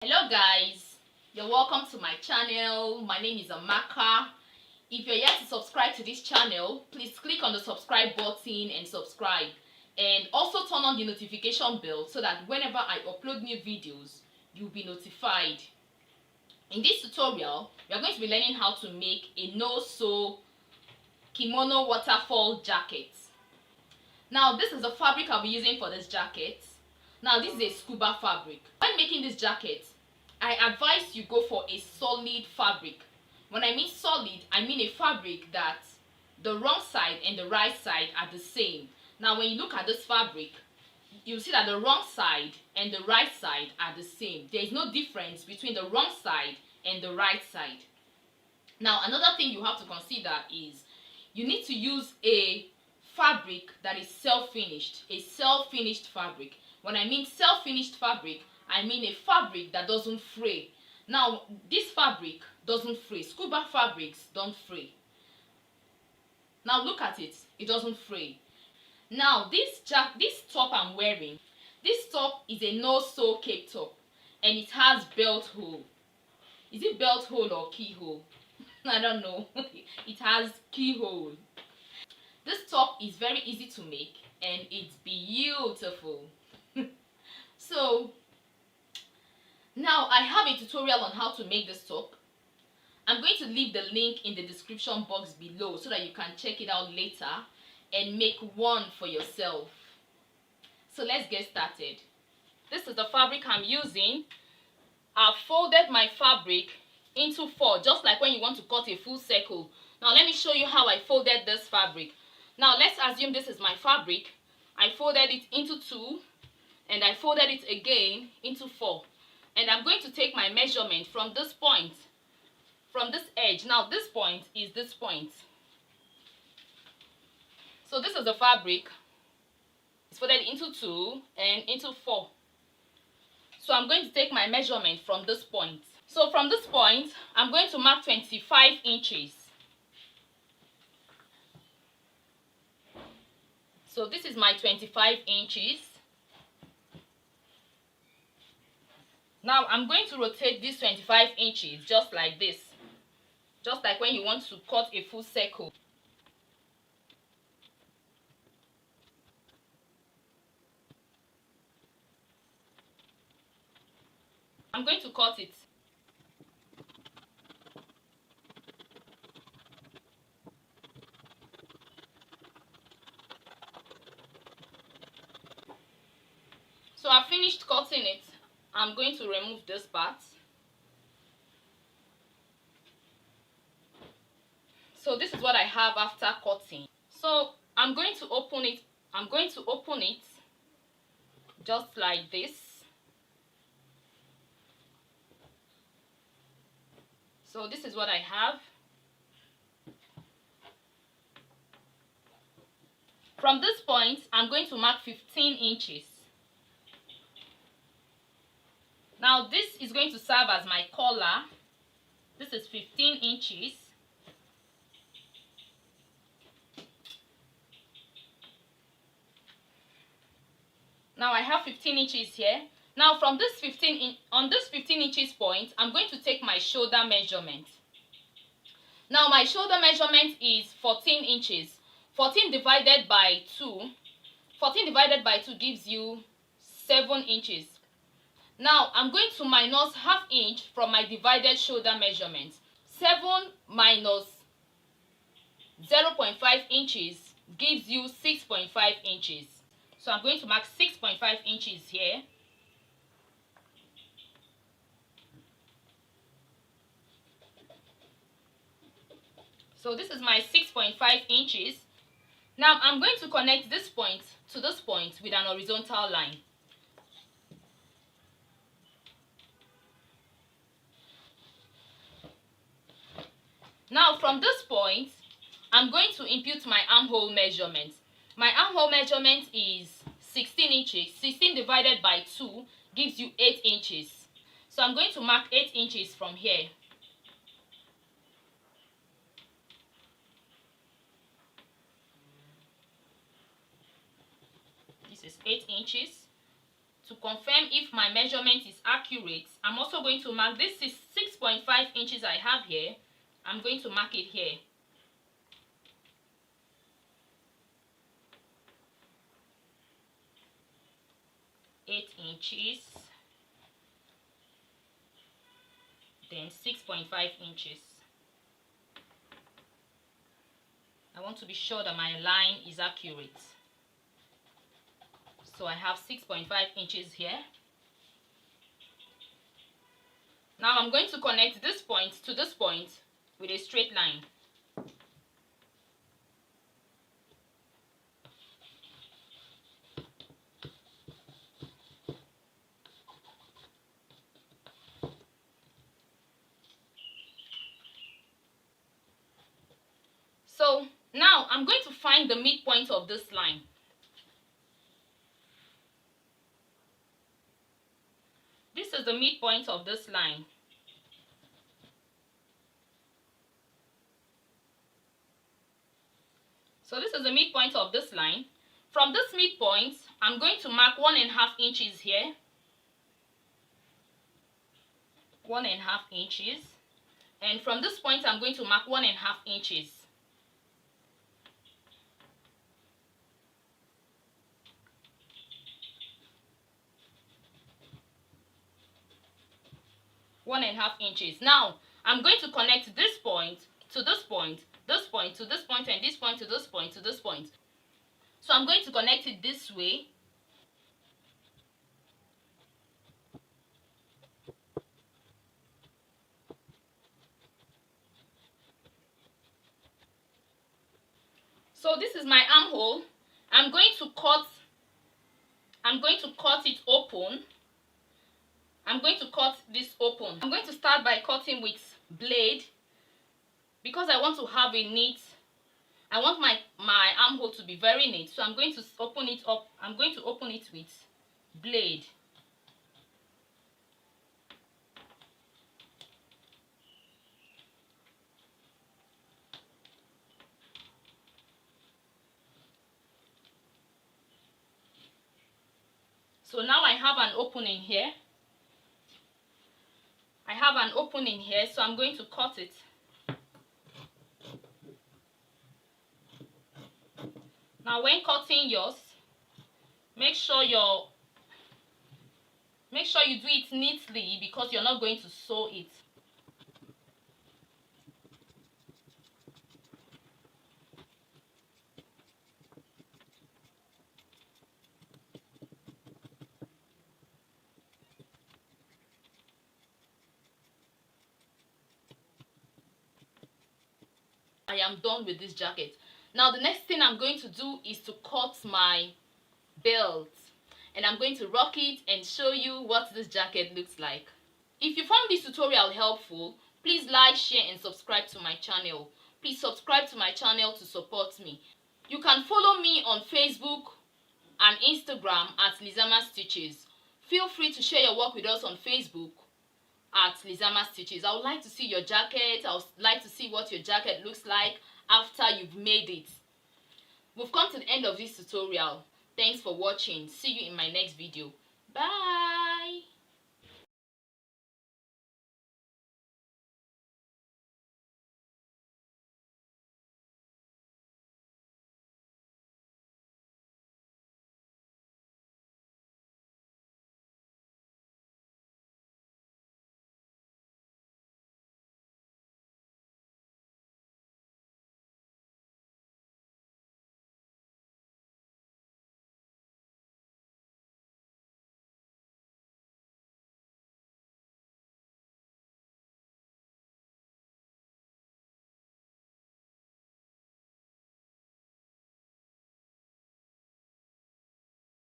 Hello guys, you're welcome to my channel. My name is Amaka. If you're yet to subscribe to this channel, please click on the subscribe button and subscribe, and also turn on the notification bell so that whenever I upload new videos, you'll be notified. In this tutorial, we are going to be learning how to make a no-sew kimono waterfall jacket. Now this is the fabric I'll be using for this jacket. Now this is a scuba fabric. When making this jacket, I advise you go for a solid fabric. When I mean solid, I mean a fabric that the wrong side and the right side are the same. Now when you look at this fabric, you'll see that the wrong side and the right side are the same. There is no difference between the wrong side and the right side. Now another thing you have to consider is you need to use a fabric that is self-finished, a self-finished fabric. When I mean self-finished fabric, I mean a fabric that doesn't fray. Now this fabric doesn't fray. Scuba fabrics don't fray. Now look at it, it doesn't fray. Now this top I'm wearing, this top is a no-sew cape top, and it has belt hole. Is it belt hole or keyhole? I don't know. It has keyhole. This top is very easy to make and it's beautiful. So now I have a tutorial on how to make this top. I'm going to leave the link in the description box below so that you can check it out later and make one for yourself. So let's get started. This is the fabric I'm using. I've folded my fabric into 4, just like when you want to cut a full circle. Now let me show you how I folded this fabric. Now let's assume this is my fabric. I folded it into 2 and I folded it again into 4. And I'm going to take my measurement from this point, from this edge. Now this point is this point. So this is the fabric. It's folded into 2 and into 4. So I'm going to take my measurement from this point. So from this point, I'm going to mark 25 inches. So this is my 25 inches. Now I'm going to rotate this 25 inches just like this. Just like when you want to cut a full circle. I'm going to cut it. So I finished cutting it. I'm going to remove this part. So this is what I have after cutting. So I'm going to open it. I'm going to open it just like this. So this is what I have. From this point, I'm going to mark 15 inches. Now this is going to serve as my collar. This is 15 inches. Now I have 15 inches here. Now from this 15 inches point, I'm going to take my shoulder measurement. Now my shoulder measurement is 14 inches. 14 divided by 2. 14 divided by 2 gives you 7 inches. Now I'm going to minus half inch from my divided shoulder measurement. 7 minus 0.5 inches gives you 6.5 inches. So I'm going to mark 6.5 inches here. So this is my 6.5 inches. Now I'm going to connect this point to this point with an horizontal line. Now from this point, I'm going to impute my armhole measurement. My armhole measurement is 16 inches. 16 divided by 2 gives you 8 inches. So I'm going to mark 8 inches from here. This is 8 inches to confirm if my measurement is accurate, I'm also going to mark, this is 6.5 inches I have here. I'm going to mark it here. Eight inches, then 6.5 inches. I want to be sure that my line is accurate. So I have 6.5 inches here. Now I'm going to connect this point to this point with a straight line. So now I'm going to find the midpoint of this line. This is the midpoint of this line. So this is the midpoint of this line. From this midpoint, I'm going to mark 1.5 inches here. 1.5 inches. And from this point, I'm going to mark 1.5 inches. One and a half inches. Now I'm going to connect this point to this point, this point to this point, and this point to this point to this point. So I'm going to connect it this way. So this is my armhole. I'm going to cut it open. I'm going to cut this open. I'm going to start by cutting with blade because I want to have a neat, I want my armhole to be very neat. So I'm going to open it up. I'm going to open it with blade. So now I have an opening here. I have an opening here, so I'm going to cut it. Now when cutting yours, make sure you do it neatly because you're not going to sew it. I am done with this jacket. Now the next thing I'm going to do is to cut my belt, and I'm going to rock it and show you what this jacket looks like. If you found this tutorial helpful, please like, share and subscribe to my channel. Please subscribe to my channel to support me. You can follow me on Facebook and Instagram at Lizama Stitches. Feel free to share your work with us on Facebook at Lizama Stitches. I would like to see your jacket. I would like to see what your jacket looks like after you've made it. We've come to the end of this tutorial. Thanks for watching. See you in my next video. Bye.